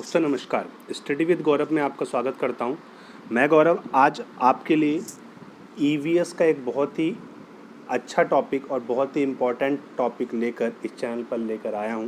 दोस्तों नमस्कार। Study with गौरव में आपका स्वागत करता हूं। मैं गौरव आज आपके लिए ईवीएस का एक बहुत ही अच्छा टॉपिक और बहुत ही इम्पोर्टेंट टॉपिक लेकर इस चैनल पर लेकर आया हूं।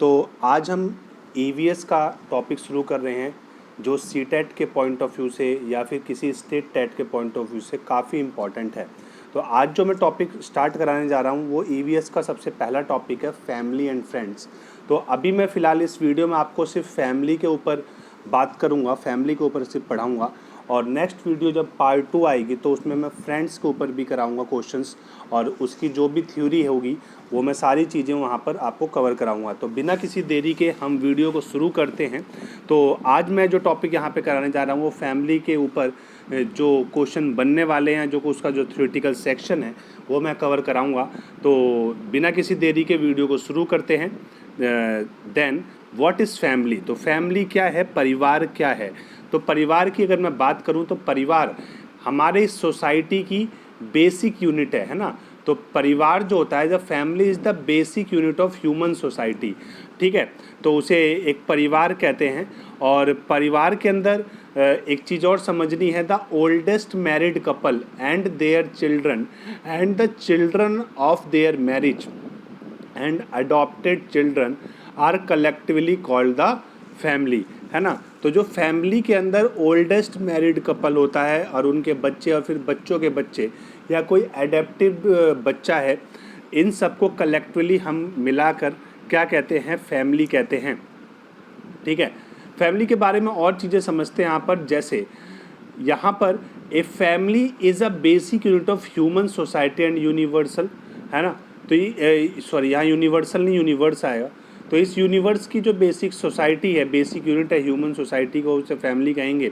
तो आज हम ईवीएस का टॉपिक शुरू कर रहे हैं जो सीटेट के पॉइंट ऑफ व्यू से या फिर किसी स्टेट टेट के पॉइंट ऑफ व्यू से काफ़ी इम्पॉर्टेंट है। तो आज जो मैं टॉपिक स्टार्ट कराने जा रहा हूँ वो ईवीएस का सबसे पहला टॉपिक है फैमिली एंड फ्रेंड्स। तो अभी मैं फ़िलहाल इस वीडियो में आपको सिर्फ फैमिली के ऊपर बात करूँगा, फैमिली के ऊपर सिर्फ पढ़ाऊँगा, और नेक्स्ट वीडियो जब पार्ट 2 आएगी तो उसमें मैं फ्रेंड्स के ऊपर भी कराऊँगा क्वेश्चंस, और उसकी जो भी थ्योरी होगी वो मैं सारी चीज़ें वहाँ पर आपको कवर कराऊँगा। तो बिना किसी देरी के हम वीडियो को शुरू करते हैं। तो आज मैं जो टॉपिक यहाँ पे कराने जा रहा हूँ वो फैमिली के ऊपर जो क्वेश्चन बनने वाले हैं, जो उसका जो थ्योरेटिकल सेक्शन है वो मैं कवर कराऊँगा। तो बिना किसी देरी के वीडियो को शुरू करते हैं। Then what is family. तो फैमिली क्या है, परिवार क्या है। तो परिवार की अगर मैं बात करूं तो परिवार हमारे सोसाइटी की बेसिक यूनिट है ना। तो परिवार जो होता है, the family is the basic unit of human society, ठीक है। तो उसे एक परिवार कहते हैं। और परिवार के अंदर एक चीज़ और समझनी है, the oldest married couple and their children and the children of their marriage and adopted children are collectively called the family, है ना। तो जो फैमिली के अंदर ओल्डेस्ट मैरिड कपल होता है और उनके बच्चे और फिर बच्चों के बच्चे या कोई एडेप्टिव बच्चा है, इन सबको कलेक्टिवली हम मिलाकर क्या कहते हैं, फैमिली कहते हैं, ठीक है। फैमिली के बारे में और चीज़ें समझते हैं यहाँ पर। जैसे यहाँ पर a family is a basic unit of human society and universal, है ना। तो ये सॉरी, यहाँ यूनिवर्सल नहीं यूनिवर्स आएगा। तो इस यूनिवर्स की जो बेसिक सोसाइटी है, बेसिक यूनिट है ह्यूमन सोसाइटी को, उसे फैमिली कहेंगे।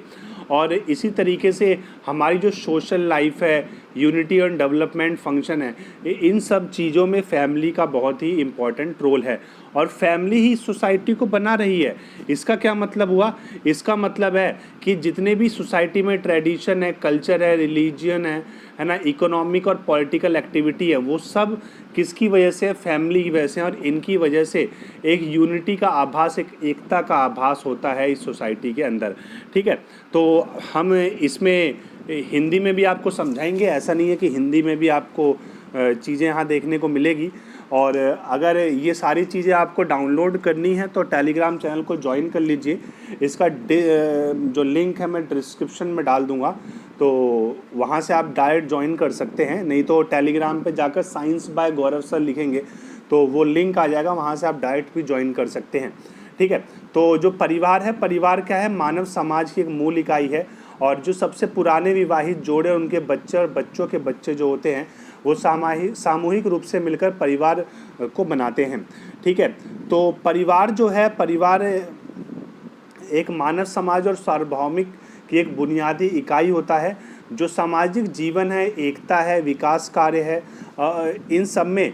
और इसी तरीके से हमारी जो सोशल लाइफ है, यूनिटी और डेवलपमेंट फंक्शन है, इन सब चीज़ों में फैमिली का बहुत ही इम्पॉर्टेंट रोल है। और फैमिली ही सोसाइटी को बना रही है। इसका क्या मतलब हुआ? इसका मतलब है कि जितने भी सोसाइटी में ट्रेडिशन है, कल्चर है, रिलीजियन है ना, इकोनॉमिक और पॉलिटिकल एक्टिविटी है, वो सब किसकी वजह से? फैमिली की वजह से। और इनकी वजह से एक यूनिटी का आभास, एक एकता का आभास होता है इस सोसाइटी के अंदर, ठीक है। तो हम इसमें हिंदी में भी आपको समझाएंगे, ऐसा नहीं है कि हिंदी में भी आपको चीज़ें यहाँ देखने को मिलेगी। और अगर ये सारी चीज़ें आपको डाउनलोड करनी है तो टेलीग्राम चैनल को ज्वाइन कर लीजिए। इसका जो लिंक है मैं डिस्क्रिप्शन में डाल दूँगा, तो वहाँ से आप डायरेक्ट ज्वाइन कर सकते हैं। नहीं तो टेलीग्राम पे जाकर साइंस बाय गौरव सर लिखेंगे तो वो लिंक आ जाएगा, वहाँ से आप डायरेक्ट भी ज्वाइन कर सकते हैं, ठीक है। तो जो परिवार है, परिवार क्या है? मानव समाज की एक मूल इकाई है। और जो सबसे पुराने विवाहित जोड़े, उनके बच्चे और बच्चों के बच्चे जो होते हैं वो सामूहिक रूप से मिलकर परिवार को बनाते हैं, ठीक है। तो परिवार जो है, परिवार एक मानव समाज और सार्वभौमिक की एक बुनियादी इकाई होता है। जो सामाजिक जीवन है, एकता है, विकास कार्य है, इन सब में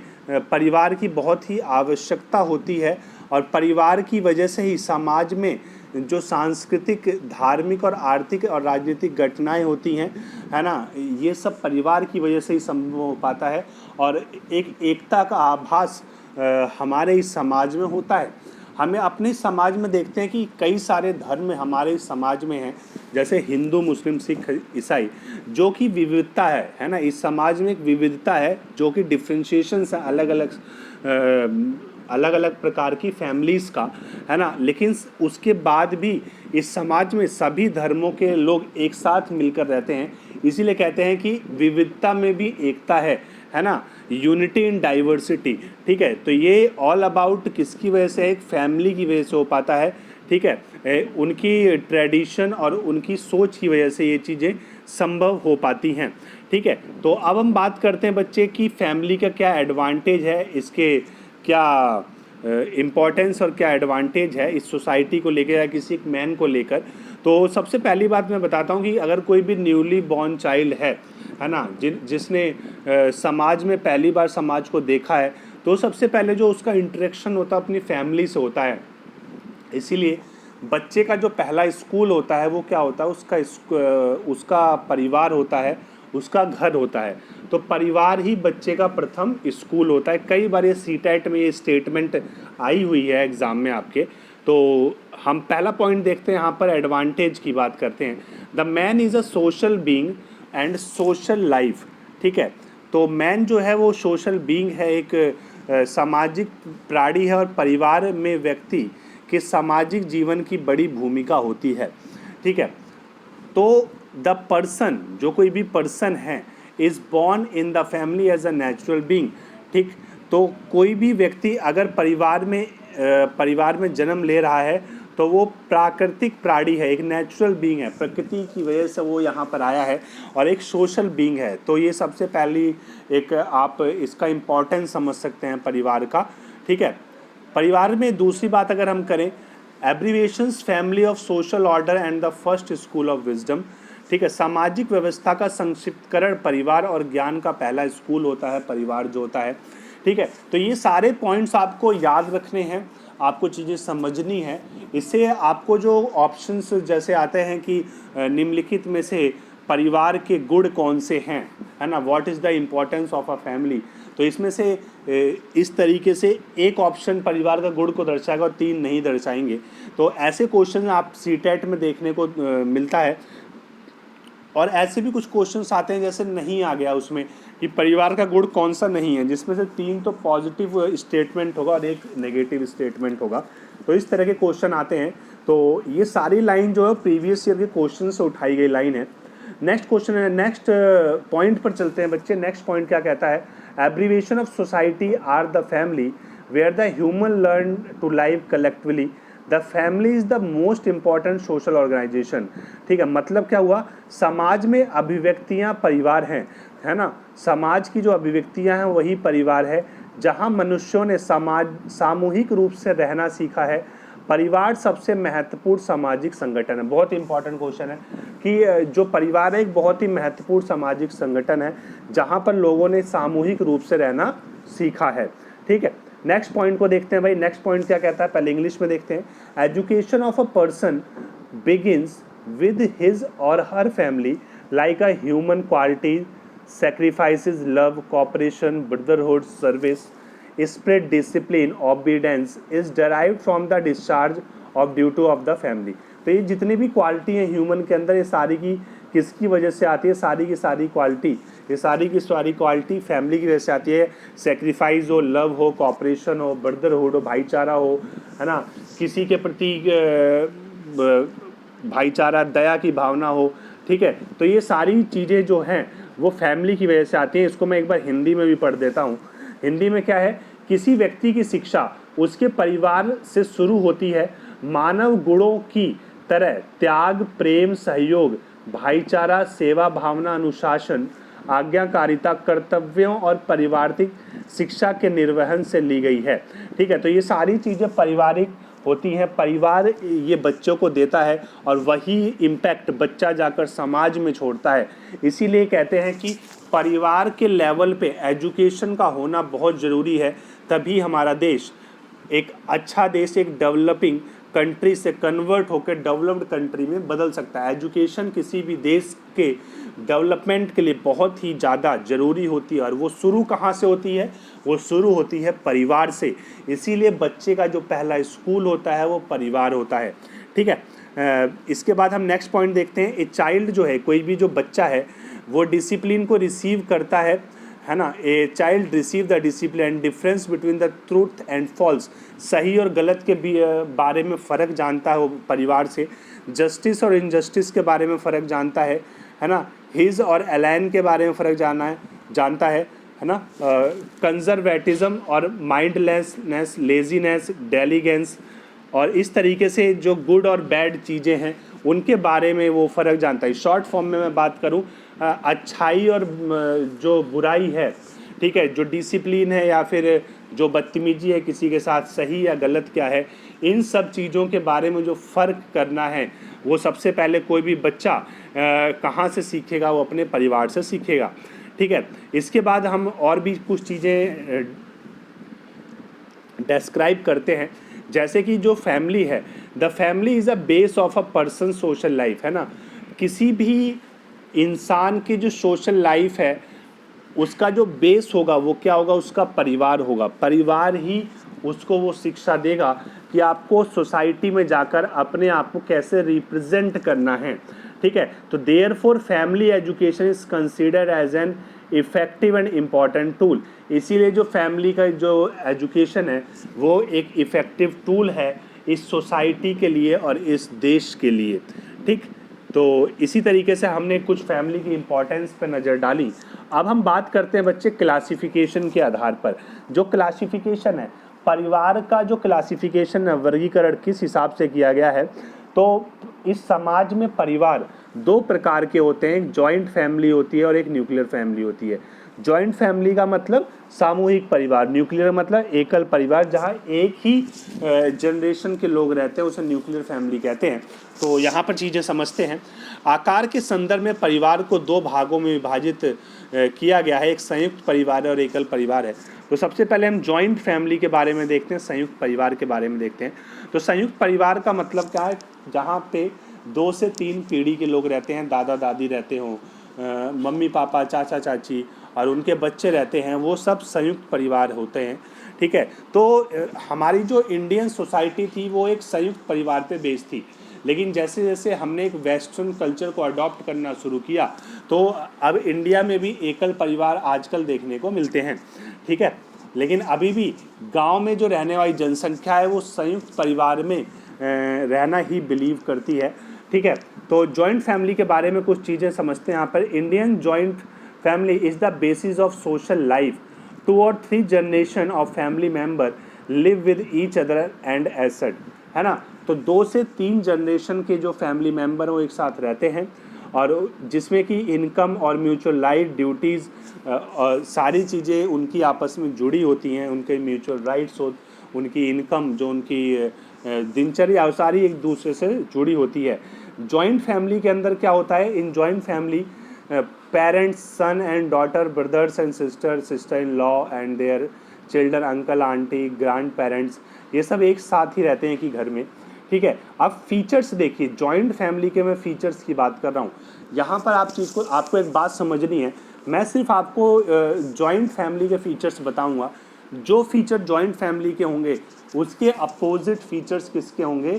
परिवार की बहुत ही आवश्यकता होती है। और परिवार की वजह से ही समाज में जो सांस्कृतिक, धार्मिक और आर्थिक और राजनीतिक घटनाएं होती हैं, है ना, ये सब परिवार की वजह से ही संभव हो पाता है। और एक एकता का आभास हमारे इस समाज में होता है। हमें अपने समाज में देखते हैं कि कई सारे धर्म हमारे समाज में हैं, जैसे हिंदू, मुस्लिम, सिख, ईसाई, जो कि विविधता है ना। इस समाज में एक विविधता है जो कि डिफ्रेंशिएशन है अलग अलग प्रकार की फैमिलीज़ का, है ना। लेकिन उसके बाद भी इस समाज में सभी धर्मों के लोग एक साथ मिलकर रहते हैं। इसीलिए कहते हैं कि विविधता में भी एकता है ना, यूनिटी इन डाइवर्सिटी, ठीक है। तो ये ऑल अबाउट किसकी वजह से? एक फैमिली की वजह से हो पाता है, ठीक है। उनकी ट्रेडिशन और उनकी सोच की वजह से ये चीज़ें संभव हो पाती हैं, ठीक है। तो अब हम बात करते हैं बच्चे की फैमिली का क्या एडवांटेज है, इसके क्या इम्पॉर्टेंस और क्या एडवांटेज है इस सोसाइटी को लेकर या किसी एक मैन को लेकर। तो सबसे पहली बात मैं बताता हूँ कि अगर कोई भी न्यूली बॉर्न चाइल्ड है ना, जिसने समाज में पहली बार समाज को देखा है, तो सबसे पहले जो उसका इंटरेक्शन होता है अपनी फैमिली से होता है। इसीलिए बच्चे का जो पहला स्कूल होता है वो क्या होता है? उसका परिवार होता है, उसका घर होता है। तो परिवार ही बच्चे का प्रथम स्कूल होता है। कई बार ये सीटेट में ये स्टेटमेंट आई हुई है एग्ज़ाम में आपके। तो हम पहला पॉइंट देखते हैं, यहाँ पर एडवांटेज की बात करते हैं। The man is a social being and social life. ठीक है, तो मैन जो है वो सोशल बीइंग है, एक सामाजिक प्राणी है, और परिवार में व्यक्ति के सामाजिक जीवन की बड़ी भूमिका होती है। ठीक है, तो द पर्सन, जो कोई भी पर्सन है, is born in the family as a natural being. ठीक, तो कोई भी व्यक्ति अगर परिवार में जन्म ले रहा है तो वो प्राकृतिक प्राणी है, एक नेचुरल बीइंग है, प्रकृति की वजह से वो यहाँ पर आया है, और एक सोशल बीइंग है। तो ये सबसे पहली एक आप इसका इम्पोर्टेंस समझ सकते हैं परिवार का। ठीक है, परिवार में दूसरी बात अगर हम करें, abbreviations family of social order and the first school of wisdom. ठीक है, सामाजिक व्यवस्था का संक्षिप्तकरण परिवार और ज्ञान का पहला स्कूल होता है परिवार जो होता है। ठीक है, तो ये सारे पॉइंट्स आपको याद रखने हैं, आपको चीज़ें समझनी है। इससे आपको जो ऑप्शंस जैसे आते हैं कि निम्नलिखित में से परिवार के गुण कौन से हैं, है ना, what is the importance of a family, तो इसमें से इस तरीके से एक ऑप्शन परिवार का गुण को दर्शाएगा और 3 नहीं दर्शाएंगे। तो ऐसे क्वेश्चन आप सीटेट में देखने को मिलता है। और ऐसे भी कुछ क्वेश्चंस आते हैं जैसे नहीं आ गया उसमें कि परिवार का गुण कौन सा नहीं है, जिसमें से 3 तो पॉजिटिव स्टेटमेंट होगा और 1 नेगेटिव स्टेटमेंट होगा। तो इस तरह के क्वेश्चन आते हैं। तो ये सारी लाइन जो है प्रीवियस ईयर के क्वेश्चन से उठाई गई लाइन है। नेक्स्ट क्वेश्चन है, नेक्स्ट पॉइंट पर चलते हैं बच्चे। नेक्स्ट पॉइंट क्या कहता है, abbreviation of society are the family where the human learn to live collectively. The family is the most important social organization. ठीक है, मतलब क्या हुआ, समाज में अभिव्यक्तियाँ परिवार हैं, है ना, समाज की जो अभिव्यक्तियाँ हैं वही परिवार है, जहाँ मनुष्यों ने सामूहिक रूप से रहना सीखा है। परिवार सबसे महत्वपूर्ण सामाजिक संगठन है। बहुत इंपॉर्टेंट क्वेश्चन है कि जो परिवार है एक बहुत ही महत्वपूर्ण सामाजिक संगठन है जहाँ पर लोगों ने सामूहिक रूप से रहना सीखा है। ठीक है, नेक्स्ट पॉइंट को देखते हैं भाई। नेक्स्ट पॉइंट क्या कहता है, पहले इंग्लिश में देखते हैं। Education of a person begins with his और her family like a human quality sacrifices love, cooperation, brotherhood, service, spirit, discipline, obedience is derived from the discharge of duty of the family। तो ये जितनी भी quality हैं human के अंदर, ये सारी की किसकी वजह से आती है, सारी की सारी क्वालिटी, ये सारी की सारी क्वालिटी फैमिली की वजह से आती है। सेक्रीफाइस हो, लव हो, कॉपरेशन हो, ब्रदरहुड हो, भाईचारा हो, है ना, किसी के प्रति भाईचारा, दया की भावना हो। ठीक है, तो ये सारी चीज़ें जो हैं वो फैमिली की वजह से आती हैं। इसको मैं एक बार हिंदी में भी पढ़ देता हूँ। हिंदी में क्या है, किसी व्यक्ति की शिक्षा उसके परिवार से शुरू होती है। मानव गुणों की तरह त्याग, प्रेम, सहयोग, भाईचारा, सेवा भावना, अनुशासन, आज्ञाकारिता, कर्तव्यों और पारिवारिक शिक्षा के निर्वहन से ली गई है। ठीक है, तो ये सारी चीज़ें पारिवारिक होती हैं, परिवार ये बच्चों को देता है और वही इम्पैक्ट बच्चा जाकर समाज में छोड़ता है। इसीलिए कहते हैं कि परिवार के लेवल पे एजुकेशन का होना बहुत ज़रूरी है, तभी हमारा देश एक अच्छा देश, एक डेवलपिंग कंट्री से कन्वर्ट होकर डेवलप्ड कंट्री में बदल सकता है। एजुकेशन किसी भी देश के डेवलपमेंट के लिए बहुत ही ज़्यादा ज़रूरी होती है, और वो शुरू कहाँ से होती है, वो शुरू होती है परिवार से। इसीलिए बच्चे का जो पहला स्कूल होता है वो परिवार होता है। ठीक है, इसके बाद हम नेक्स्ट पॉइंट देखते हैं। ए चाइल्ड जो है, कोई भी जो बच्चा है वो डिसिप्लिन को रिसीव करता है ना। A child receive the discipline, difference between the truth and false, सही और गलत के बारे में फ़र्क जानता है वो परिवार से। जस्टिस और इनजस्टिस के बारे में फ़र्क जानता है ना। हिज और एलाइन के बारे में फ़र्क जानता है ना। कंजर्वेटिज्म और माइंडलेसनेस, लेजीनेस, डेलीगेंस, और इस तरीके से जो गुड और बैड चीज़ें हैं उनके बारे में वो फ़र्क जानता है। शॉर्ट फॉर्म में मैं बात करूं, अच्छाई और जो बुराई है, ठीक है, जो डिसिप्लिन है या फिर जो बदतमीजी है किसी के साथ, सही या गलत क्या है, इन सब चीज़ों के बारे में जो फ़र्क करना है वो सबसे पहले कोई भी बच्चा कहाँ से सीखेगा, वो अपने परिवार से सीखेगा। ठीक है, इसके बाद हम और भी कुछ चीज़ें डिस्क्राइब करते हैं, जैसे कि जो फैमिली है, the family is a base of a person social life, है ना। किसी भी इंसान की जो सोशल लाइफ है उसका जो बेस होगा वो क्या होगा, उसका परिवार होगा। परिवार ही उसको वो शिक्षा देगा कि आपको सोसाइटी में जाकर अपने आप को कैसे रिप्रेजेंट करना है। ठीक है, तो therefore family education is considered as an effective and important tool. इसीलिए जो फैमिली का जो एजुकेशन है वो एक इफ़ेक्टिव टूल है इस सोसाइटी के लिए और इस देश के लिए। ठीक, तो इसी तरीके से हमने कुछ फैमिली की इम्पोर्टेंस पर नज़र डाली। अब हम बात करते हैं बच्चे क्लासिफिकेशन के आधार पर। जो क्लासिफिकेशन है, परिवार का जो क्लासिफिकेशन है, वर्गीकरण किस हिसाब से किया गया है, तो इस समाज में परिवार दो प्रकार के होते हैं, एक जॉइंट फैमिली होती है और एक न्यूक्लियर फैमिली होती है। जॉइंट फैमिली का मतलब सामूहिक परिवार, न्यूक्लियर मतलब एकल परिवार, जहाँ एक ही जनरेशन के लोग रहते हैं, उसे न्यूक्लियर फैमिली कहते हैं। तो यहाँ पर चीज़ें समझते हैं। आकार के संदर्भ में परिवार को दो भागों में विभाजित किया गया है, एक संयुक्त परिवार है और एकल परिवार है। तो सबसे पहले हम जॉइंट फैमिली के बारे में देखते हैं, संयुक्त परिवार के बारे में देखते हैं। तो संयुक्त परिवार का मतलब क्या है, जहाँ पे 2 से 3 पीढ़ी के लोग रहते हैं, दादा दादी रहते हों, मम्मी पापा चाचा चाची और उनके बच्चे रहते हैं, वो सब संयुक्त परिवार होते हैं। ठीक है, तो हमारी जो इंडियन सोसाइटी थी वो एक संयुक्त परिवार पे बेस्ड थी, लेकिन जैसे जैसे हमने एक वेस्टर्न कल्चर को अडॉप्ट करना शुरू किया तो अब इंडिया में भी एकल परिवार आजकल देखने को मिलते हैं। ठीक है, लेकिन अभी भी गांव में जो रहने वाली जनसंख्या है वो संयुक्त परिवार में रहना ही बिलीव करती है। ठीक है, तो जॉइंट फैमिली के बारे में कुछ चीज़ें समझते हैं यहाँ पर। Indian joint family is the basis of social life. 2 और 3 generation of family member live with each other and asset, है ना। तो 2 से 3 जनरेशन के जो फैमिली मेम्बर वो एक साथ रहते हैं, और जिसमें कि इनकम और म्यूचुअल लाइफ ड्यूटीज़ और सारी चीज़ें उनकी आपस में जुड़ी होती हैं। उनके म्यूचुअल राइट्स हो, उनकी इनकम जो उनकी दिनचर्या सारी एक दूसरे से जुड़ी होती है। जॉइंट फैमिली के अंदर क्या होता है, in joint family parents, son and daughter, brothers and sister, sister in law and their children, uncle aunty, grand parents, ये सब एक साथ ही रहते हैं कि घर में। ठीक है, अब फीचर्स देखिए, जॉइंट फैमिली के मैं फीचर्स की बात कर रहा हूँ। यहाँ पर आपको एक बात समझनी है, मैं सिर्फ आपको जॉइंट फैमिली के फीचर्स बताऊँगा। जो फीचर जॉइंट फैमिली के होंगे उसके अपोजिट फीचर्स किसके होंगे,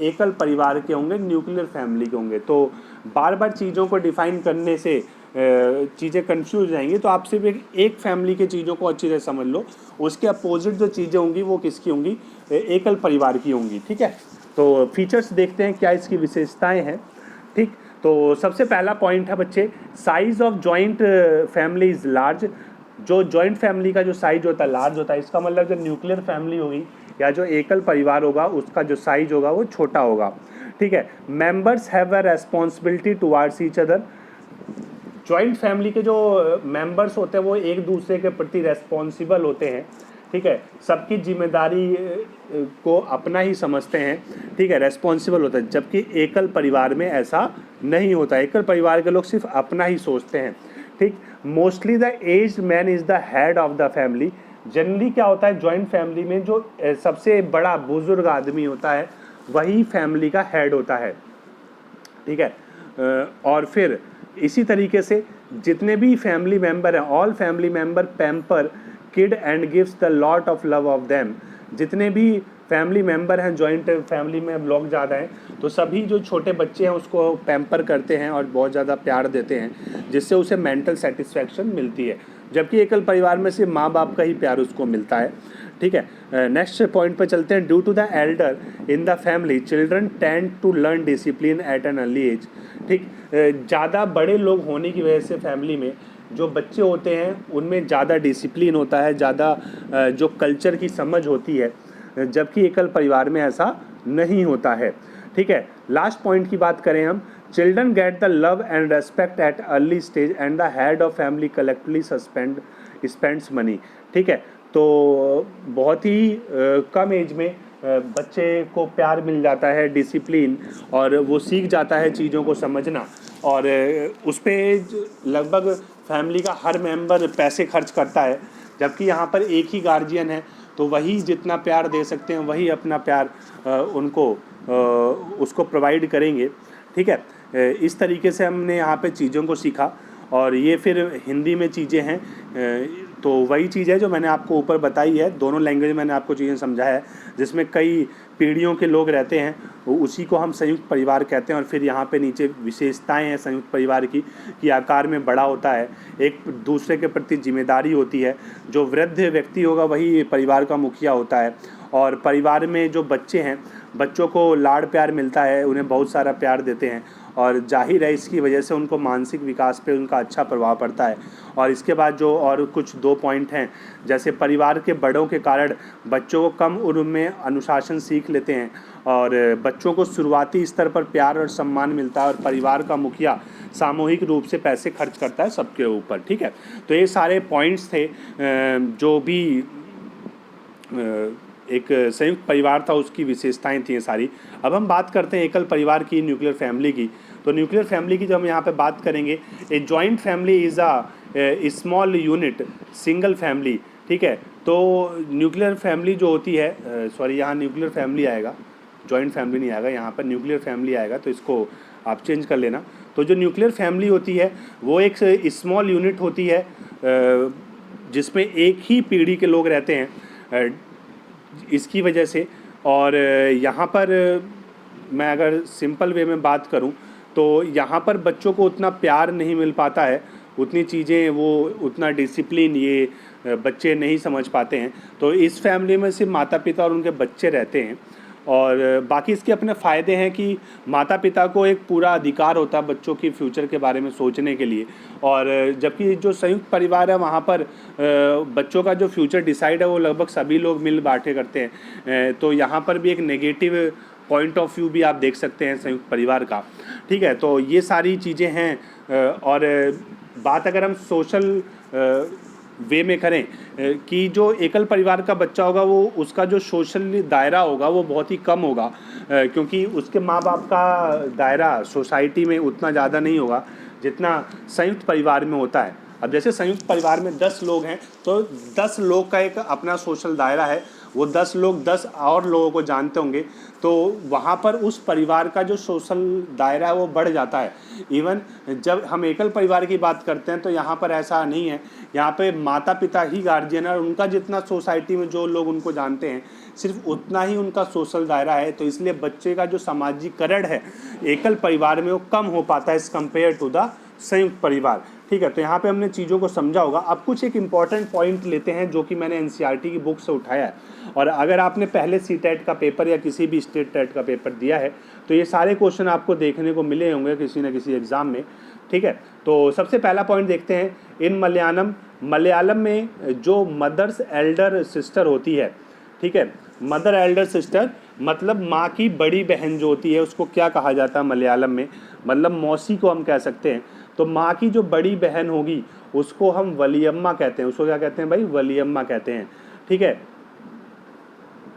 एकल परिवार के होंगे, न्यूक्लियर फैमिली के होंगे। तो बार बार चीज़ों को डिफाइन करने से चीज़ें कंफ्यूज जाएंगी। तो आप सिर्फ एक फैमिली के चीज़ों को अच्छी तरह समझ लो, उसके अपोजिट जो चीज़ें होंगी वो किसकी होंगी, एकल परिवार की होंगी। ठीक है, तो फीचर्स देखते हैं क्या इसकी विशेषताएं हैं। ठीक, तो सबसे पहला पॉइंट है बच्चे, size of joint family is large. जो जॉइंट फैमिली का जो साइज होता है लार्ज होता है, इसका मतलब जो न्यूक्लियर फैमिली होगी या जो एकल परिवार होगा उसका जो साइज होगा वो छोटा होगा। ठीक है, members have a responsibility towards each other. Joint family के जो मेंबर्स होते हैं वो एक दूसरे के प्रति रेस्पॉन्सिबल होते हैं। ठीक है, सबकी जिम्मेदारी को अपना ही समझते हैं। ठीक है, रेस्पॉन्सिबल होता है, जबकि एकल परिवार में ऐसा नहीं होता। एकल परिवार के लोग सिर्फ अपना ही सोचते हैं। ठीक, mostly the aged man is the head of the family. Generally क्या होता है, जॉइंट फैमिली में जो सबसे बड़ा बुजुर्ग आदमी होता है वही फैमिली का हेड होता है। ठीक है, और फिर इसी तरीके से जितने भी फैमिली मेंबर हैं, all family member pamper kid and gives the lot of love of them. जितने भी फैमिली मेंबर हैं, जॉइंट फैमिली में लोग ज़्यादा हैं, तो सभी जो छोटे बच्चे हैं उसको पैम्पर करते हैं और बहुत ज़्यादा प्यार देते हैं, जिससे उसे मेंटल सेटिस्फैक्शन मिलती है। जबकि एकल परिवार में सिर्फ माँ बाप का ही प्यार उसको मिलता है। ठीक है, नेक्स्ट पॉइंट पर चलते हैं। Due to the elder in the family children tend to learn discipline at an early age. ठीक, ज़्यादा बड़े लोग होने की वजह से फैमिली में जो बच्चे होते हैं उनमें ज़्यादा डिसिप्लिन होता है, ज़्यादा जो कल्चर की समझ होती है, जबकि एकल परिवार में ऐसा नहीं होता है। ठीक है, लास्ट पॉइंट की बात करें हम, children get the love and respect at early stage and the head of family collectively spends money. ठीक है, तो बहुत ही कम एज में बच्चे को प्यार मिल जाता है, डिसिप्लिन, और वो सीख जाता है चीज़ों को समझना, और उस पर लगभग फैमिली का हर मेंबर पैसे खर्च करता है। जबकि यहाँ पर एक ही गार्जियन है, तो वही जितना प्यार दे सकते हैं वही अपना प्यार उनको उसको प्रोवाइड करेंगे। ठीक है, इस तरीके से हमने यहाँ पे चीज़ों को सीखा। और ये फिर हिंदी में चीज़ें हैं। तो वही चीज़ है जो मैंने आपको ऊपर बताई है, दोनों लैंग्वेज में मैंने आपको चीज़ें समझाया है, जिसमें कई पीढ़ियों के लोग रहते हैं, उसी को हम संयुक्त परिवार कहते हैं। और फिर यहाँ पे नीचे विशेषताएं हैं संयुक्त परिवार की, कि आकार में बड़ा होता है, एक दूसरे के प्रति जिम्मेदारी होती है, जो वृद्ध व्यक्ति होगा वही परिवार का मुखिया होता है, और परिवार में जो बच्चे हैं, बच्चों को लाड़ प्यार मिलता है, उन्हें बहुत सारा प्यार देते हैं, और जाहिर है इसकी वजह से उनको मानसिक विकास पे उनका अच्छा प्रभाव पड़ता है। और इसके बाद जो और कुछ 2 पॉइंट हैं, जैसे परिवार के बड़ों के कारण बच्चों को कम उम्र में अनुशासन सीख लेते हैं, और बच्चों को शुरुआती स्तर पर प्यार और सम्मान मिलता है, और परिवार का मुखिया सामूहिक रूप से पैसे खर्च करता है सबके ऊपर। ठीक है, तो ये सारे पॉइंट्स थे जो भी एक संयुक्त परिवार था उसकी विशेषताएं थी ये सारी। अब हम बात करते हैं एकल परिवार की, न्यूक्लियर फैमिली की। तो न्यूक्लियर फैमिली की जब हम यहाँ पे बात करेंगे, a joint family is a small unit single family. ठीक है, तो न्यूक्लियर फैमिली जो होती है, सॉरी यहाँ न्यूक्लियर फैमिली आएगा, जॉइंट फैमिली नहीं आएगा, यहाँ पर न्यूक्लियर फैमिली आएगा, तो इसको आप चेंज कर लेना। तो जो न्यूक्लियर फैमिली होती है वो एक स्मॉल यूनिट होती है जिसमें एक ही पीढ़ी के लोग रहते हैं, इसकी वजह से। और यहाँ पर मैं अगर सिंपल वे में बात करूँ तो यहाँ पर बच्चों को उतना प्यार नहीं मिल पाता है, उतनी चीज़ें वो उतना डिसिप्लिन ये बच्चे नहीं समझ पाते हैं। तो इस फैमिली में सिर्फ माता पिता और उनके बच्चे रहते हैं, और बाकी इसके अपने फ़ायदे हैं कि माता पिता को एक पूरा अधिकार होता है बच्चों की फ्यूचर के बारे में सोचने के लिए। और जबकि जो संयुक्त परिवार है वहाँ पर बच्चों का जो फ्यूचर डिसाइड है वो लगभग सभी लोग मिल बांट के करते हैं। तो यहाँ पर भी एक नेगेटिव पॉइंट ऑफ व्यू भी आप देख सकते हैं संयुक्त परिवार का। ठीक है, तो ये सारी चीज़ें हैं। और बात अगर हम सोशल वे में करें कि जो एकल परिवार का बच्चा होगा वो उसका जो सोशल दायरा होगा वो बहुत ही कम होगा, क्योंकि उसके माँ बाप का दायरा सोसाइटी में उतना ज़्यादा नहीं होगा जितना संयुक्त परिवार में होता है। अब जैसे संयुक्त परिवार में 10 लोग हैं तो 10 लोग का एक अपना सोशल दायरा है, वो 10 लोग 10 और लोगों को जानते होंगे, तो वहाँ पर उस परिवार का जो सोशल दायरा है वो बढ़ जाता है। इवन जब हम एकल परिवार की बात करते हैं तो यहाँ पर ऐसा नहीं है, यहाँ पे माता पिता ही गार्जियन है और उनका जितना सोसाइटी में जो लोग उनको जानते हैं सिर्फ उतना ही उनका सोशल दायरा है। तो इसलिए बच्चे का जो सामाजिकरण है एकल परिवार में वो कम हो पाता है एज़ कम्पेयर टू द संयुक्त परिवार। ठीक है, तो यहाँ पे हमने चीज़ों को समझा होगा। अब कुछ एक इम्पॉर्टेंट पॉइंट लेते हैं जो कि मैंने एनसीईआरटी की बुक से उठाया है, और अगर आपने पहले सीटेट का पेपर या किसी भी स्टेट टेट का पेपर दिया है तो ये सारे क्वेश्चन आपको देखने को मिले होंगे किसी न किसी एग्ज़ाम में। ठीक है, तो सबसे पहला पॉइंट देखते हैं, इन मलयालम में जो मदर्स एल्डर सिस्टर होती है, ठीक है, मदर एल्डर सिस्टर मतलब माँ की बड़ी बहन जो होती है उसको क्या कहा जाता है मलयालम में, मतलब मौसी को हम कह सकते हैं। तो माँ की जो बड़ी बहन होगी उसको हम वलियम्मा कहते हैं, उसको क्या कहते हैं भाई, वलियम्मा कहते हैं। ठीक है,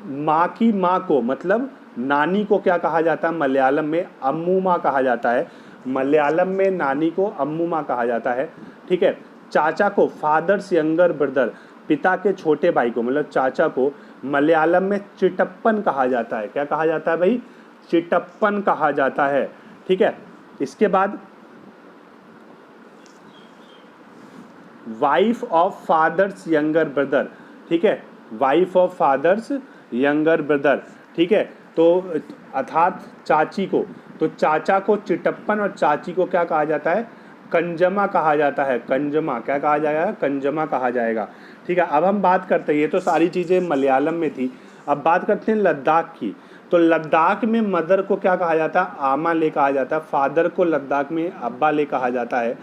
माँ की माँ को मतलब नानी को क्या कहा जाता है मलयालम में, अम्मूमा कहा जाता है। मलयालम में नानी को अम्मूमा कहा जाता है। ठीक है, चाचा को फादर्स यंगर ब्रदर, पिता के छोटे भाई को मतलब चाचा को मलयालम में चिटप्पन कहा जाता है। क्या कहा जाता है भाई, चिटप्पन कहा जाता है। ठीक है, इसके बाद wife of fathers younger brother, ठीक है, wife of fathers younger brother. ठीक है, तो अर्थात चाची को, तो चाचा को चिटप्पन और चाची को क्या कहा जाता है, कंजमा कहा जाता है। कंजमा क्या कहा जाएगा, कंजमा कहा जाएगा। ठीक है, अब हम बात करते हैं, ये तो सारी चीज़ें मलयालम में थी। अब बात करते हैं लद्दाख की। तो लद्दाख में मदर को क्या कहा जाता है, आमा ले कहा जाता है। फादर को लद्दाख में अब्बा ले कहा जाता है,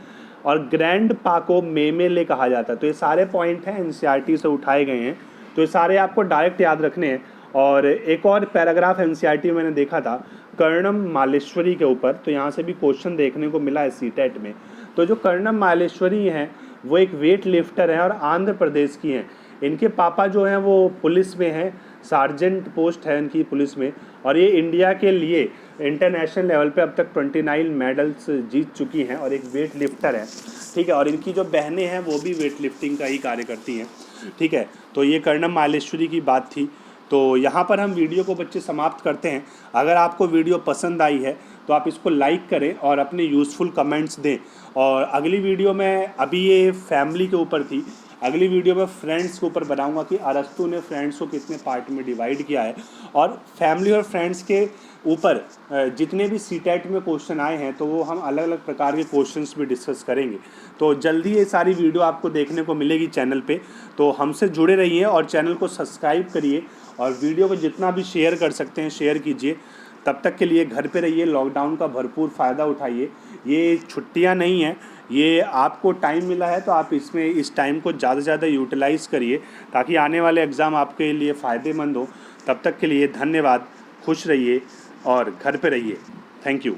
और ग्रैंड पा को मेमे ले कहा जाता है। तो ये सारे पॉइंट हैं एनसीईआरटी से उठाए गए हैं, तो ये सारे आपको डायरेक्ट याद रखने हैं। और एक और पैराग्राफ एनसीईआरटी में मैंने देखा था कर्णम मालेश्वरी के ऊपर, तो यहाँ से भी क्वेश्चन देखने को मिला है सीटेट में। तो जो कर्णम मालेश्वरी हैं वो एक वेट लिफ्टर हैं और आंध्र प्रदेश की हैं। इनके पापा जो हैं वो पुलिस में हैं, सार्जेंट पोस्ट है इनकी पुलिस में, और ये इंडिया के लिए इंटरनेशनल लेवल पे अब तक 29 मेडल्स जीत चुकी हैं और एक वेट लिफ्टर है। ठीक है, और इनकी जो बहनें हैं वो भी वेट लिफ्टिंग का ही कार्य करती हैं। ठीक है, तो ये कर्णम मालेश्वरी की बात थी। तो यहाँ पर हम वीडियो को बच्चे समाप्त करते हैं। अगर आपको वीडियो पसंद आई है तो आप इसको लाइक करें और अपने यूज़फुल कमेंट्स दें। और अगली वीडियो में, अभी ये फैमिली के ऊपर थी, अगली वीडियो में फ्रेंड्स के ऊपर बनाऊंगा कि अरस्तु ने फ्रेंड्स को कितने पार्ट में डिवाइड किया है। और फैमिली और फ्रेंड्स के ऊपर जितने भी सीटेट में क्वेश्चन आए हैं तो वो हम अलग अलग प्रकार के क्वेश्चंस भी डिस्कस करेंगे। तो जल्दी ये सारी वीडियो आपको देखने को मिलेगी चैनल पे। तो हमसे जुड़े रहिए और चैनल को सब्सक्राइब करिए और वीडियो को जितना भी शेयर कर सकते हैं शेयर कीजिए। तब तक के लिए घर पे रहिए, लॉकडाउन का भरपूर फ़ायदा उठाइए। ये छुट्टियां नहीं हैं, ये आपको टाइम मिला है तो आप इसमें इस टाइम को ज़्यादा से ज़्यादा यूटिलाइज़ करिए ताकि आने वाले एग्ज़ाम आपके लिए फ़ायदेमंद हो। तब तक के लिए धन्यवाद, खुश रहिए और घर पे रहिए। Thank you.